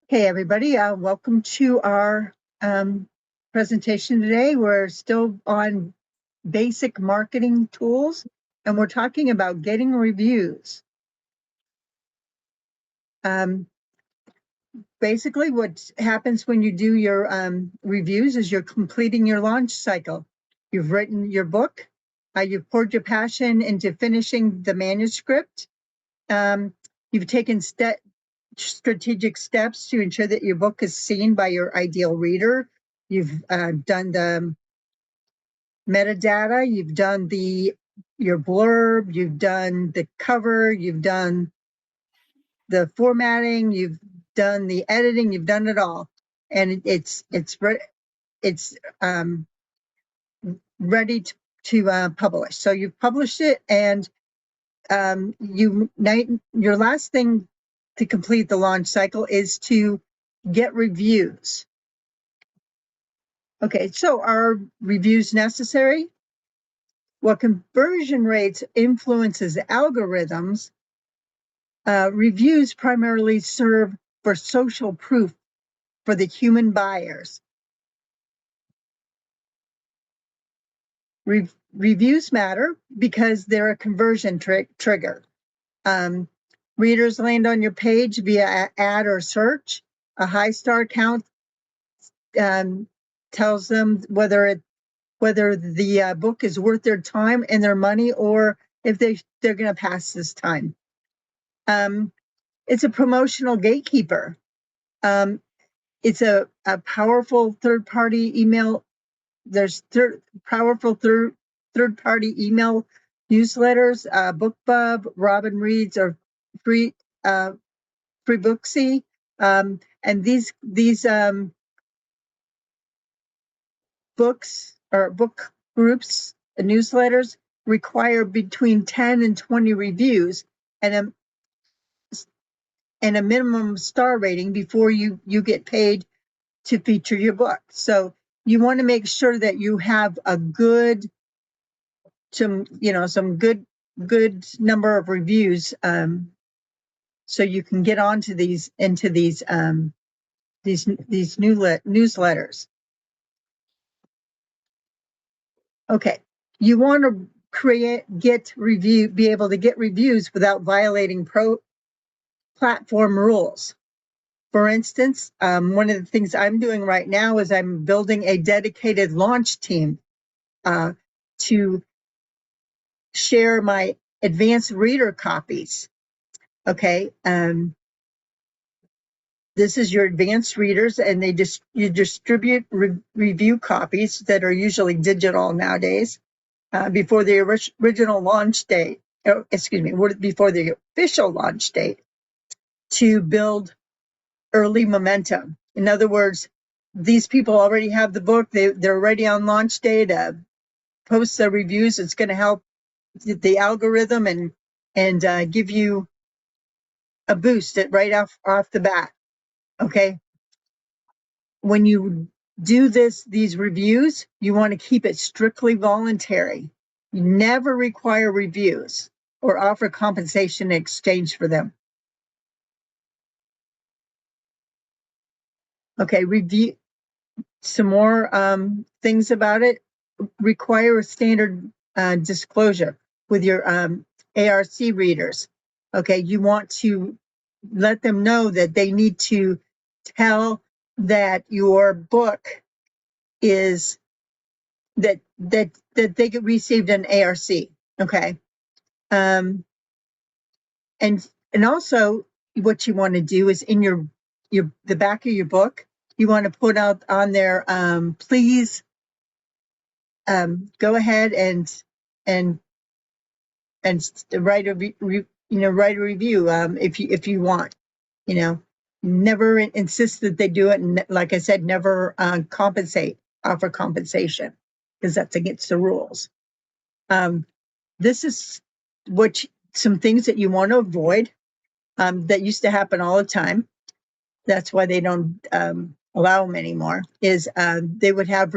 Hey, everybody. Welcome to our presentation today. We're still on basic marketing tools, and we're talking about getting reviews. Basically, what happens when you do your reviews is you're completing your launch cycle. You've written your book. You've poured your passion into finishing the manuscript. You've taken strategic steps to ensure that your book is seen by your ideal reader. You've done the metadata, you've done your blurb, you've done the cover, you've done the formatting, you've done the editing, you've done it all, and it's ready to publish. So you've published it, and your last thing to complete the launch cycle is to get reviews. Okay, so are reviews necessary? Well, conversion rates influences algorithms. Reviews primarily serve for social proof for the human buyers. Reviews matter because they're a conversion trigger. Readers land on your page via ad or search. A high star count tells them whether the book is worth their time and their money, or if they're going to pass this time. It's a promotional gatekeeper. It's a powerful third-party email. There's powerful third-party email newsletters, BookBub, Robin Reads, or FreeBooksy, and these books or book groups, newsletters require between 10 and 20 reviews and a minimum star rating before you get paid to feature your book. So you want to make sure that you have a some good number of reviews, so you can get onto these newsletters. Okay, you want to be able to get reviews without violating platform rules. For instance, one of the things I'm doing right now is I'm building a dedicated launch team to share my advanced reader copies. Okay, this is your advanced readers, and you distribute review copies that are usually digital nowadays before the original launch date. Before the official launch date, to build early momentum. In other words, these people already have the book. They're already on launch day to post their reviews. It's going to help the algorithm and give you a boost right off the bat. Okay. When you do these reviews, you want to keep it strictly voluntary. You never require reviews or offer compensation in exchange for them. Okay, review some more things about it. Require a standard disclosure with your ARC readers. Okay, you want to let them know that they need to tell that your book is that they received an ARC. Okay, and also what you want to do is in the back of your book, you want to put out on there, please go ahead and write a review if you want. Never insist that they do it, and like I said, never offer compensation, because that's against the rules. This is some things that you want to avoid, that used to happen all the time. That's why they don't allow them anymore. Is they would have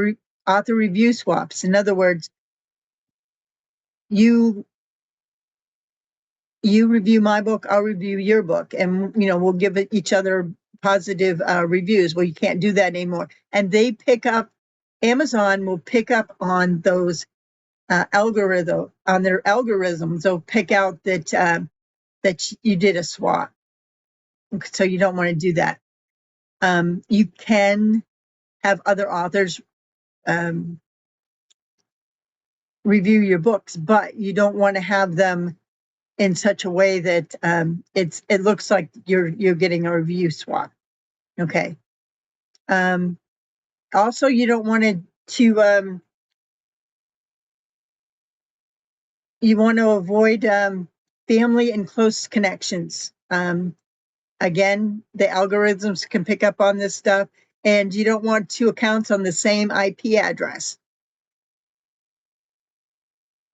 author review swaps. In other words, you review my book, I'll review your book, and we'll give each other positive reviews. Well, you can't do that anymore. And they pick up, Amazon will pick up on those on their algorithms. They'll pick out that you did a swap. So you don't want to do that. You can have other authors review your books, but you don't want to have them in such a way that it looks like you're getting a review swap. Okay. Also, you don't want to you want to avoid family and close connections. Again, the algorithms can pick up on this stuff, and you don't want two accounts on the same IP address.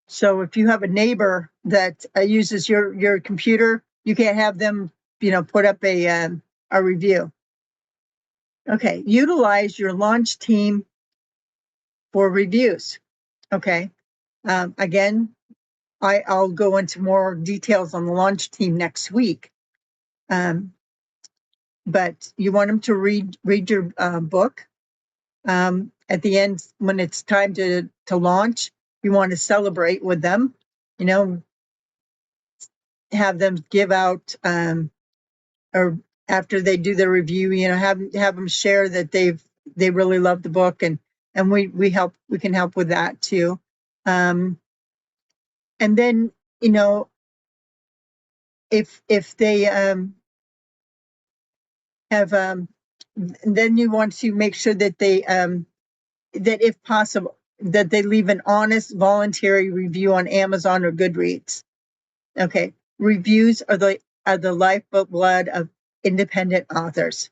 So if you have a neighbor that uses your computer, you can't have them, put up a review. Okay, utilize your launch team for reviews. Okay, again, I'll go into more details on the launch team next week. But you want them to read your book. At the end, when it's time to launch, you want to celebrate with them. Have them give out, or after they do their review, have them share that they really love the book, and we can help with that too. And then if they have then you want to make sure that they that if possible that they leave an honest voluntary review on Amazon or Goodreads. Okay, reviews are the lifeblood of independent authors.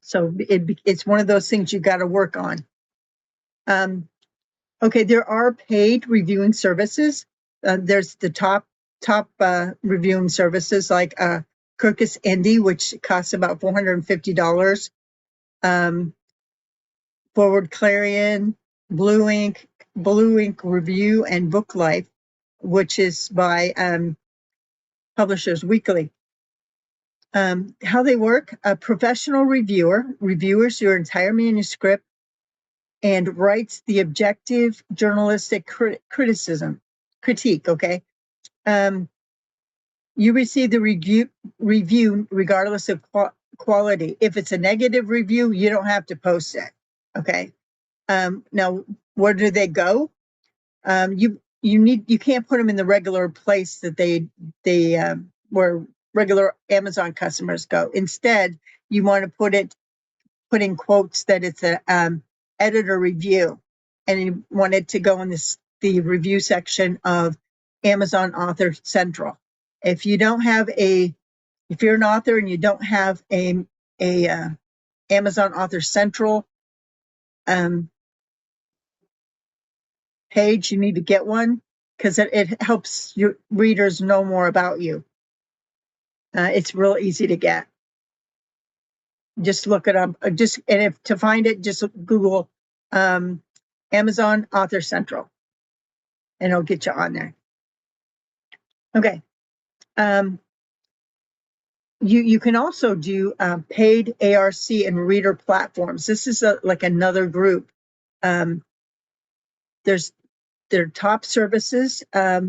So it's one of those things you got to work on. Okay, there are paid reviewing services. There's the top reviewing services like Kirkus Indie, which costs about $450. Forward Clarion, Blue Ink Review, and Book Life, which is by Publishers Weekly. How they work: a professional reviewer reviews your entire manuscript and writes the objective journalistic critique. Okay. You receive the review regardless of quality. If it's a negative review, you don't have to post it. Okay. Now, where do they go? You can't put them in the regular place that they where regular Amazon customers go. Instead, you want to put in quotes that it's a editor review, and you want it to go in the review section of Amazon Author Central. If you're an author and you don't have a Amazon Author Central page, you need to get one, because it helps your readers know more about you. It's real easy to get. Just look it up. To find it, just Google Amazon Author Central, and it'll get you on there. Okay. You can also do paid ARC and reader platforms. This is like another group. Their top services are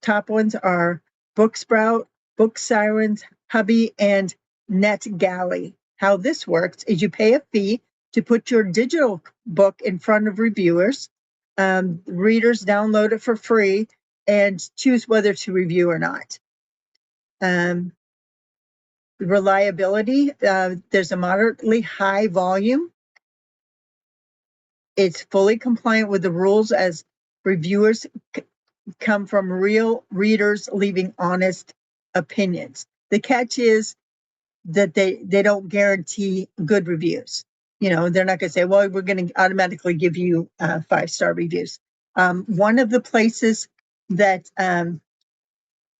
top ones are Booksprout, Book Sirens, Hubby, and NetGalley. How this works is you pay a fee to put your digital book in front of reviewers. Readers download it for free and choose whether to review or not. Reliability, there's a moderately high volume. It's fully compliant with the rules, as reviewers come from real readers leaving honest opinions. The catch is that they don't guarantee good reviews. They're not going to say, well, we're going to automatically give you 5-star reviews. One of the places that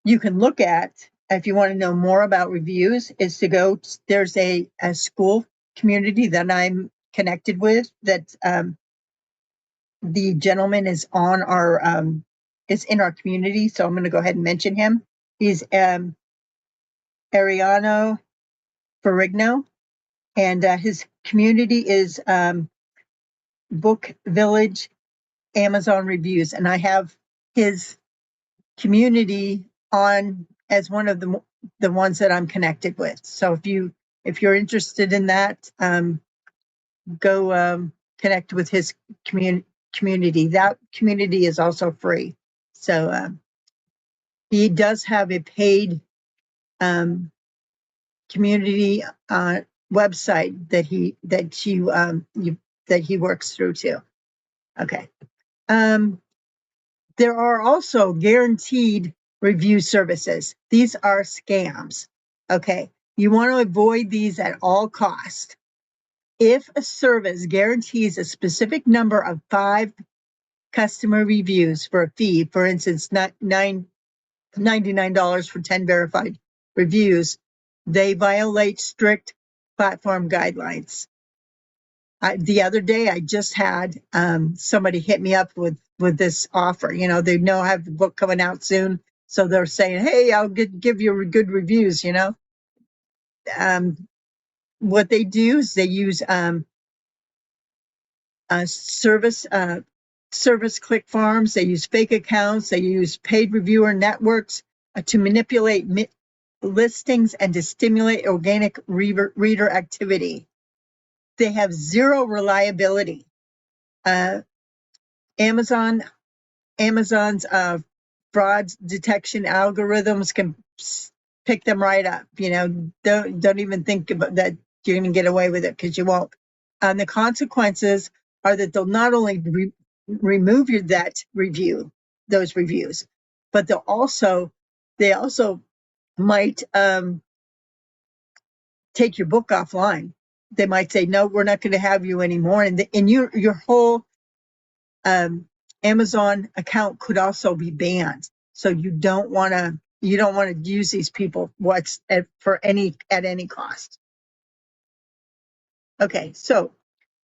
you can look at if you want to know more about reviews is to there's a school community that I'm connected with that the gentleman is on our is in our community, so I'm going to go ahead and mention him. He's Ariano Ferrigno, and his community is Book Village Amazon Reviews, and I have his community on as one of the ones that I'm connected with. So if you're interested in that, go connect with his community. That community is also free. So he does have a paid community website that he works through too. Okay. There are also guaranteed review services. These are scams. Okay. You want to avoid these at all costs. If a service guarantees a specific number of 5 customer reviews for a fee, for instance, $99 for 10 verified reviews, they violate strict platform guidelines. The other day, I just had somebody hit me up with this offer. You know, they know I have the book coming out soon, so they're saying, "Hey, I'll give you good reviews." You know, what they do is they use service click farms. They use fake accounts. They use paid reviewer networks to manipulate listings and to stimulate organic reader activity. They have zero reliability. Amazon's fraud detection algorithms can pick them right up. You know, don't even think about that you're going to get away with it, because you won't. And the consequences are that they'll not only remove those reviews, but they also might take your book offline. They might say, no, we're not going to have you anymore, and your whole Amazon account could also be banned. So you don't want to use these people at any cost. Okay, so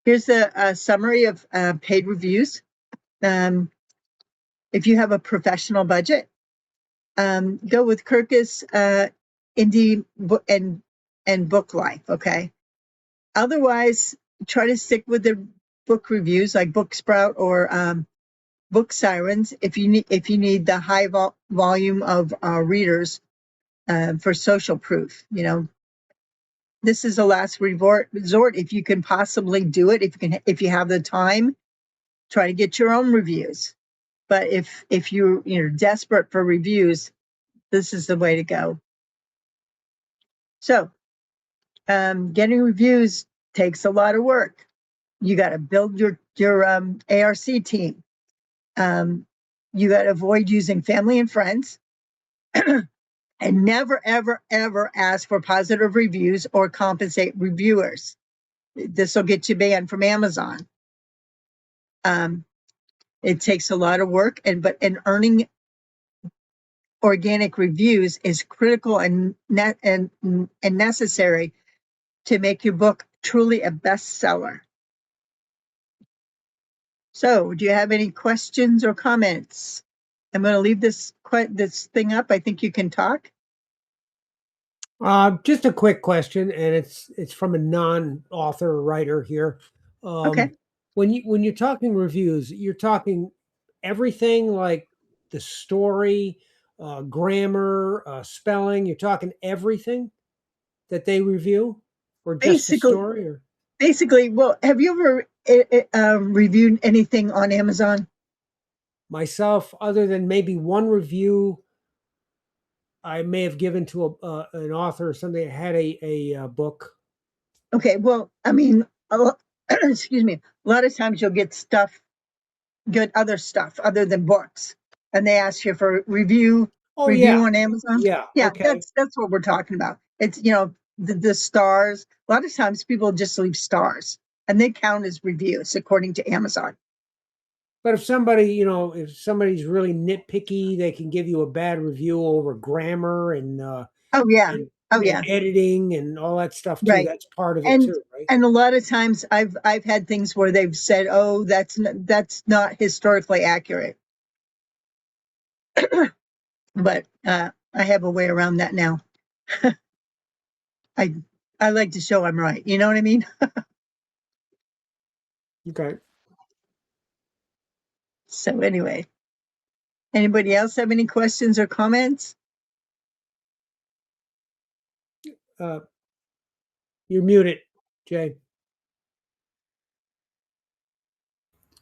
here's a summary of paid reviews. If you have a professional budget, go with Kirkus, Indie and Book Life. Okay. Otherwise, try to stick with the book reviews like Booksprout or Book Sirens if you need the high volume of readers for social proof. You know, this is a last resort if you can possibly do it. If you have the time, try to get your own reviews. But if you're desperate for reviews, this is the way to go. So getting reviews takes a lot of work. You got to build your ARC team. You got to avoid using family and friends. And never, ever, ever ask for positive reviews or compensate reviewers. This will get you banned from Amazon. It takes a lot of work, but earning organic reviews is critical and necessary to make your book truly a bestseller. So, do you have any questions or comments? I'm going to leave this thing up. I think you can talk. Just a quick question, and it's from a non-author writer here. Okay. When you're talking reviews, you're talking everything, like the story, grammar, spelling. You're talking everything that they review, or just the story, or Basically, well, have you ever reviewed anything on Amazon? myself, other than maybe one review I may have given to an author or something that had a book. Okay, well, I mean, excuse me. A lot of times you'll get other stuff other than books, and they ask you for review Oh yeah, on Amazon. yeah, Yeah, okay. that's what we're talking about. It's the stars. A lot of times people just leave stars, and they count as reviews according to Amazon. But if somebody's really nitpicky, they can give you a bad review over grammar and Oh yeah, and, oh and yeah, editing and all that stuff too. right. That's part of it And too, right? a lot of times I've had things where they've said, "Oh, that's not historically accurate." But I have a way around that now. I like to show I'm right. You know what I mean? Okay. So anyway, anybody else have any questions or comments? You're muted, Jay.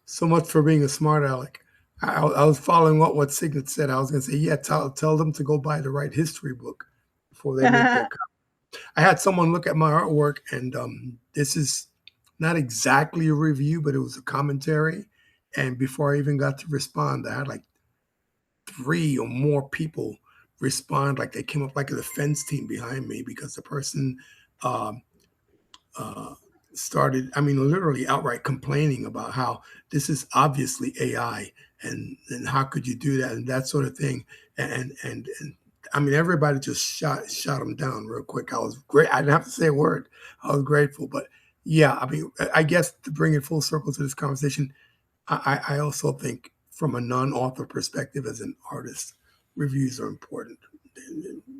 So much for being a smart aleck. I was following what Signet said. I was going to say, yeah, tell them to go buy the right history book before they make their copy. I had someone look at my artwork, and this is not exactly a review, but it was a commentary. And before I even got to respond, I had like 3 or more people respond, like they came up like a defense team behind me because the person um, started, I mean, literally outright complaining about how this is obviously AI and how could you do that and that sort of thing. And I mean, everybody just shot him down real quick. I was great. I didn't have to say a word. I was grateful. But yeah, I mean, I guess to bring it full circle to this conversation, I also think from a non-author perspective as an artist, reviews are important.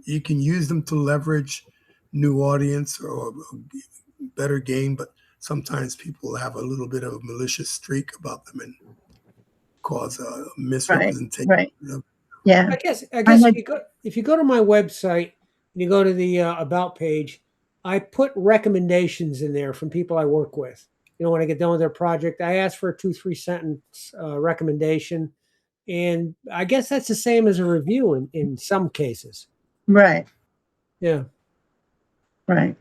You can use them to leverage new audience or better gain, but sometimes people have a little bit of a malicious streak about them and cause a Right, misrepresentation. right. You know? Yeah. I I guess had, if you go to my website and you go to the about page, I put recommendations in there from people I work with. You know, when I get done with their project, I ask for a 2-3 sentence recommendation, and I guess that's the same as a review in some cases. right, Yeah. right.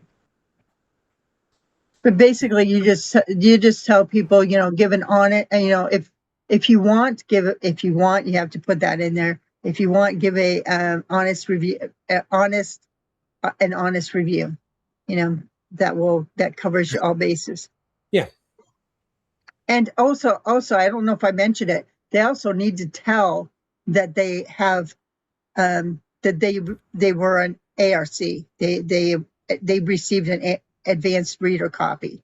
But basically, you just tell people, give an honest, and if you want, give it. If you want, you have to put that in there. If you want, give a honest review, an honest review. You know that covers all bases. Yeah. And also, I don't know if I mentioned it. They also need to tell that they have that they were an ARC. They received an advanced reader copy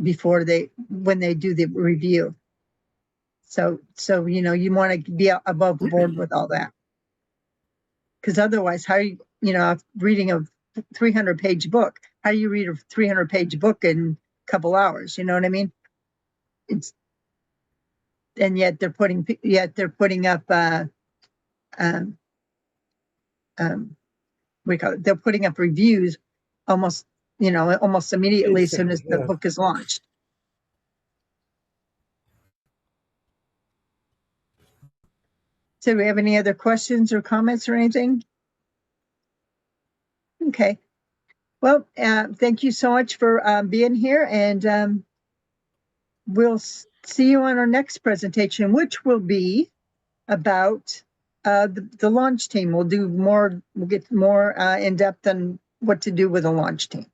before when they do the review. So you want to be above board with all that, because otherwise, how reading a 300-page book? How do you read a 300-page book in a couple hours? You know what I mean? It's and yet they're putting up um, what do you call it? They're putting up reviews almost almost immediately as soon as Instantly. the Yeah. book is launched. So do we have any other questions or comments or anything? Okay. Well, thank you so much for being here, and we'll see you on our next presentation, which will be about the launch team. We'll get more in depth on what to do with a launch team.